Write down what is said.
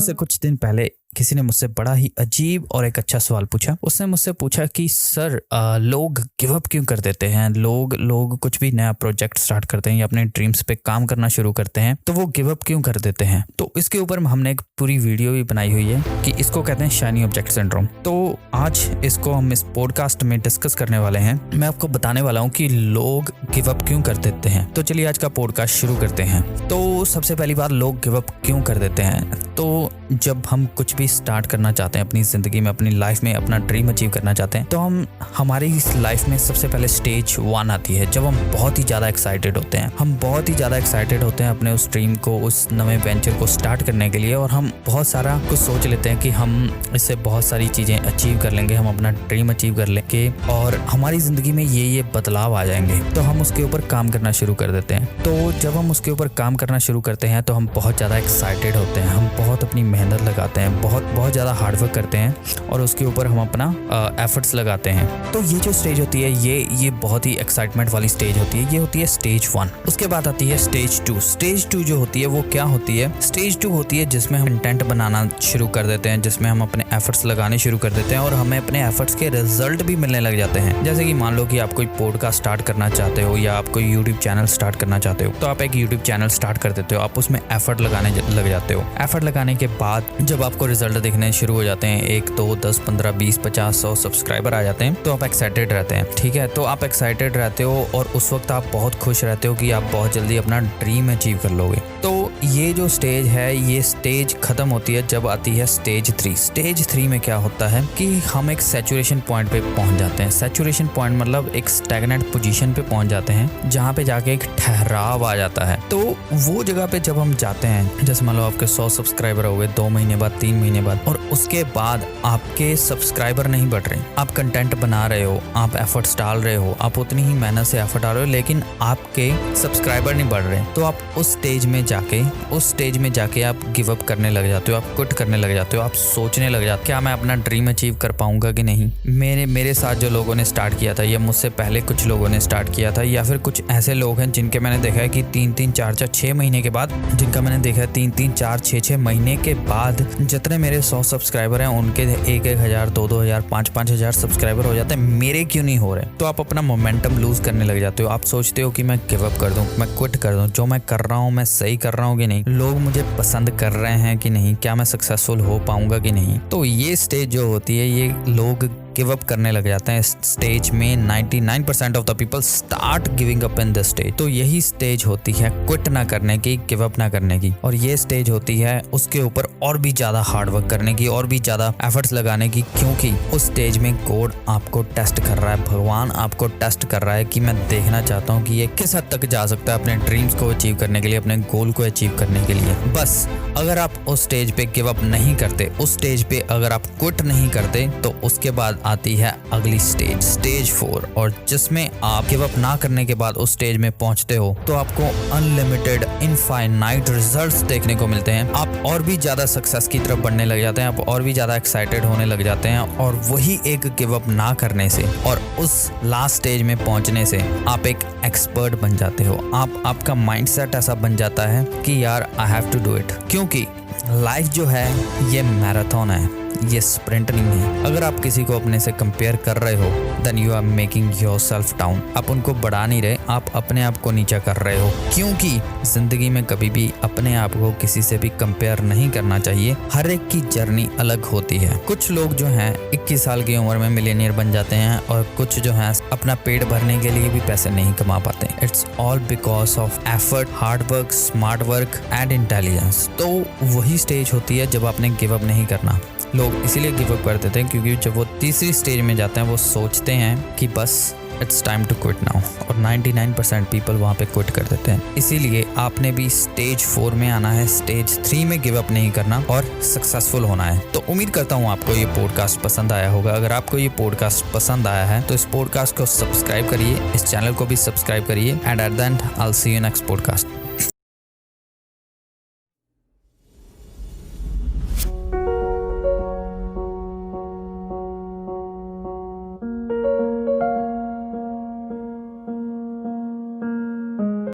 मुझसे कुछ दिन पहले किसी ने मुझसे बड़ा ही अजीब और एक अच्छा सवाल पूछा। उसने मुझसे पूछा कि सर लोग गिव अप क्यों कर देते हैं। लोग कुछ भी नया प्रोजेक्ट स्टार्ट करते हैं या अपने ड्रीम्स पे काम करना शुरू करते हैं तो वो गिव अप क्यों कर देते हैं। तो इसके ऊपर हमने एक पूरी वीडियो भी बनाई हुई है कि इसको कहते हैं शाइनी ऑब्जेक्ट सिंड्रोम। तो आज इसको हम इस पॉडकास्ट में डिस्कस करने वाले हैं। मैं आपको बताने वाला हूँ कि लोग गिव अप क्यों कर देते हैं। तो चलिए आज का पॉडकास्ट शुरू करते हैं। तो सबसे पहली बात, लोग गिव अप क्यों कर देते हैं। तो जब हम कुछ भी स्टार्ट करना चाहते हैं अपनी जिंदगी में, अपनी लाइफ में अपना ड्रीम अचीव करना चाहते हैं, तो हमारी इस लाइफ में सबसे पहले स्टेज 1 आती है जब हम बहुत ही ज्यादा एक्साइटेड होते हैं। हम बहुत ही ज्यादा एक्साइटेड होते हैं अपने उस ड्रीम को, उस नए वेंचर को स्टार्ट करने के लिए, और हम बहुत सारा कुछ सोच लेते हैं कि हम इससे बहुत सारी चीजें अचीव कर लेंगे, हम अपना ड्रीम अचीव कर लेंगे और हमारी जिंदगी में ये बदलाव आ जाएंगे। तो हम उसके ऊपर काम करना शुरू कर देते हैं। तो जब हम उसके ऊपर काम करना शुरू करते हैं तो हम बहुत ज्यादा एक्साइटेड होते हैं, हम बहुत अपनी मेहनत लगाते हैं, बहुत ज़्यादा हार्डवर्क करते हैं और उसके ऊपर हम अपना एफर्ट्स लगाते हैं। तो ये जो स्टेज होती है ये बहुत ही एक्साइटमेंट वाली स्टेज होती है। ये होती है स्टेज 1। उसके बाद आती है स्टेज 2। स्टेज 2 जो होती है वो क्या होती है। स्टेज 2 होती है जिसमें हम कंटेंट बनाना शुरू कर देते हैं, जिसमें हम अपने एफर्ट्स लगाने शुरू कर देते हैं और हमें अपने एफर्ट्स के रिजल्ट भी मिलने लग जाते हैं। जैसे कि मान लो कि आप कोई पॉडकास्ट स्टार्ट करना चाहते हो या आप कोई यूट्यूब चैनल स्टार्ट करना चाहते हो, तो आप एक यूट्यूब चैनल स्टार्ट कर देते हो, आप उसमें एफर्ट लगाने लग जाते हो। एफर्ट लगाने के बाद जब आपको रिजल्ट दिखने शुरू हो जाते हैं, 1 2 10 15 20 50 100 सब्सक्राइबर आ जाते हैं, तो आप एक्साइटेड रहते हैं। ठीक है, तो आप एक्साइटेड रहते हो और उस वक्त आप बहुत खुश रहते हो कि आप बहुत जल्दी अपना ड्रीम अचीव कर लोगे। तो ये जो स्टेज है, ये स्टेज खत्म होती है जब आती है स्टेज 3। स्टेज 3 में क्या होता है कि हम एक सैचुरेशन पॉइंट पे पहुंच जाते हैं। सैचुरेशन पॉइंट मतलब एक स्टैग्नेंट पोजीशन पे पहुंच जाते हैं जहाँ पे जाके एक ठहराव आ जाता है। तो वो जगह पे जब हम जाते हैं, जैसे मान लो आपके 100 सब्सक्राइबर हो गए 2 महीने बाद, 3 महीने बाद, और उसके बाद आपके सब्सक्राइबर नहीं बढ़ रहे, आप कंटेंट बना रहे हो, आप एफर्ट्स डाल रहे हो, आप उतनी ही मेहनत से एफर्ट डाल रहे हो, लेकिन आपके सब्सक्राइबर नहीं बढ़ रहे, तो आप उस स्टेज में जाके आप गिव अप करने लग जाते हो, आप क्विट करने लग जाते हो, आप सोचने लग जाते हो क्या मैं अपना ड्रीम अचीव कर पाऊंगा कि नहीं। मेरे साथ जो लोगों ने स्टार्ट किया था, या मुझसे पहले कुछ लोगों ने स्टार्ट किया था, या फिर कुछ ऐसे लोग हैं जिनके मैंने देखा है कि 3 4 6 महीने के बाद, जिनका मैंने देखा है 3 4 6 महीने के बाद जितने मेरे 100 सब्सक्राइबर हैं उनके 1 1000 2 हजार 5 हजार सब्सक्राइबर हो जाते हैं। मेरे क्यों नहीं हो रहे। तो आप अपना मोमेंटम लूज करने लग जाते हो। आप सोचते हो कि मैं गिव अप कर दूं, मैं क्विट कर दूं, जो मैं कर रहा हूं मैं सही कर रहा हूं कि नहीं, लोग मुझे पसंद कर रहे हैं कि नहीं, क्या मैं सक्सेसफुल हो पाऊंगा कि नहीं। तो ये स्टेज जो होती है, ये लोग गिव अप करने लग जाते हैं। इस स्टेज में 99% of the people start giving up in this stage. तो यही स्टेज होती है क्विट ना करने की, गिव अप ना करने की, और ये स्टेज होती है उसके ऊपर और भी ज्यादा हार्ड वर्क करने की, और भी ज्यादा एफर्ट्स लगाने की, क्योंकि उस स्टेज में गॉड आपको टेस्ट कर रहा है, भगवान आपको टेस्ट कर रहा है कि मैं देखना चाहता हूँ कि ये किस हद तक जा सकता है अपने ड्रीम्स को अचीव करने के लिए, अपने गोल को अचीव करने के लिए। बस अगर आप उस स्टेज पे गिव अप नहीं करते, उस स्टेज पे अगर आप क्विट नहीं करते, तो उसके बाद आती है अगली स्टेज, स्टेज 4, और जिसमें आप गिव अप ना करने के बाद उस स्टेज में पहुंचते हो तो आपको अनलिमिटेड इनफाइनाइट रिजल्ट्स देखने को मिलते हैं। आप और भी ज्यादा सक्सेस की तरफ बढ़ने लग जाते हैं, आप और भी ज्यादा एक्साइटेड होने लग जाते हैं, और वही एक गिव अप ना करने से और उस लास्ट स्टेज में पहुंचने से आप एक एक्सपर्ट बन जाते हो। आपका माइंडसेट ऐसा बन जाता है कि यार I have to do it, क्योंकि लाइफ जो है ये मैराथन है, ये स्प्रिंट नहीं है। अगर आप किसी को अपने से कंपेयर कर रहे हो, then you are making yourself down. आप उनको बढ़ा नहीं रहे, आप अपने आप को नीचा कर रहे हो, क्योंकि जिंदगी में कभी भी अपने आप को किसी से भी कंपेयर नहीं करना चाहिए। हर एक की जर्नी अलग होती है। कुछ लोग जो हैं 21 साल की उम्र में मिलियनियर बन जाते हैं, और कुछ जो हैं अपना पेट भरने के लिए भी पैसे नहीं कमा पाते। It's all because of effort, hard work, smart work and intelligence. तो वही स्टेज होती है जब आपने गिव अप नहीं करना। लोग इसीलिए गिव अप कर देते हैं क्योंकि जब वो तीसरी स्टेज में जाते हैं वो सोचते हैं कि बस it's time to quit now, और 99% पीपल वहाँ पे क्विट कर देते हैं। इसीलिए आपने भी स्टेज 4 में आना है, स्टेज 3 में गिव अप नहीं करना और सक्सेसफुल होना है। तो उम्मीद करता हूँ आपको ये पॉडकास्ट पसंद आया होगा। अगर आपको ये पॉडकास्ट पसंद आया है तो इस पॉडकास्ट को सब्सक्राइब करिए, इस चैनल को भी सब्सक्राइब करिए, and at the and I will see you next podcast.